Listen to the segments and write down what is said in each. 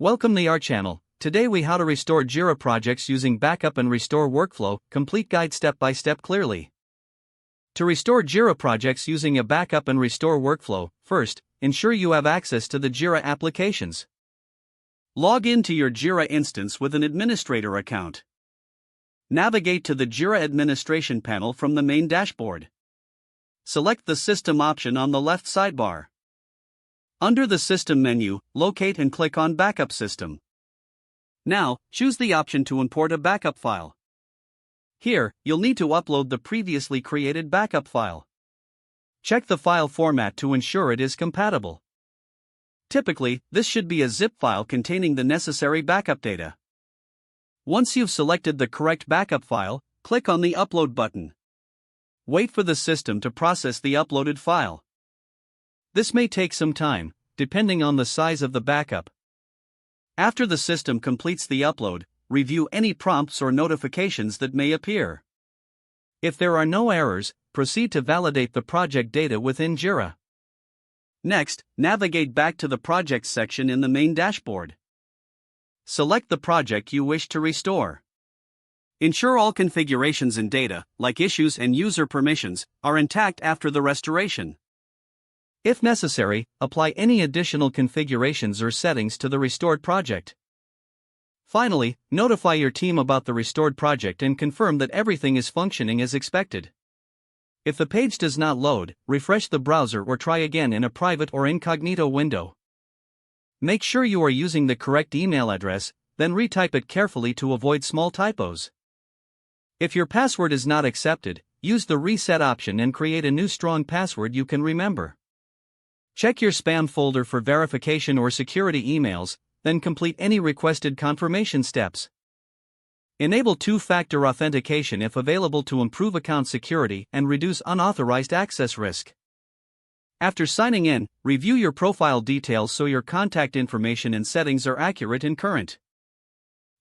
Welcome to our channel. Today we how to restore Jira projects using backup and restore workflow, complete guide step by step clearly. To restore Jira projects using a backup and restore workflow, first, ensure you have access to the Jira applications. Log into your Jira instance with an administrator account. Navigate to the Jira administration panel from the main dashboard. Select the System option on the left sidebar. Under the System menu, locate and click on Backup System. Now, choose the option to import a backup file. Here, you'll need to upload the previously created backup file. Check the file format to ensure it is compatible. Typically, this should be a zip file containing the necessary backup data. Once you've selected the correct backup file, click on the Upload button. Wait for the system to process the uploaded file. This may take some time, depending on the size of the backup. After the system completes the upload, review any prompts or notifications that may appear. If there are no errors, proceed to validate the project data within Jira. Next, navigate back to the Projects section in the main dashboard. Select the project you wish to restore. Ensure all configurations and data, like issues and user permissions, are intact after the restoration. If necessary, apply any additional configurations or settings to the restored project. Finally, notify your team about the restored project and confirm that everything is functioning as expected. If the page does not load, refresh the browser or try again in a private or incognito window. Make sure you are using the correct email address, then retype it carefully to avoid small typos. If your password is not accepted, use the reset option and create a new strong password you can remember. Check your spam folder for verification or security emails, then complete any requested confirmation steps. Enable two-factor authentication if available to improve account security and reduce unauthorized access risk. After signing in, review your profile details so your contact information and settings are accurate and current.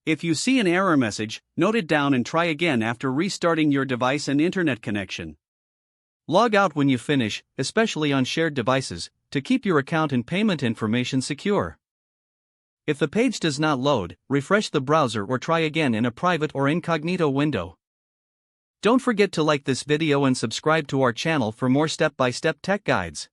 If you see an error message, note it down and try again after restarting your device and internet connection. Log out when you finish, especially on shared devices, to keep your account and payment information secure. If the page does not load, refresh the browser or try again in a private or incognito window. Don't forget to like this video and subscribe to our channel for more step-by-step tech guides.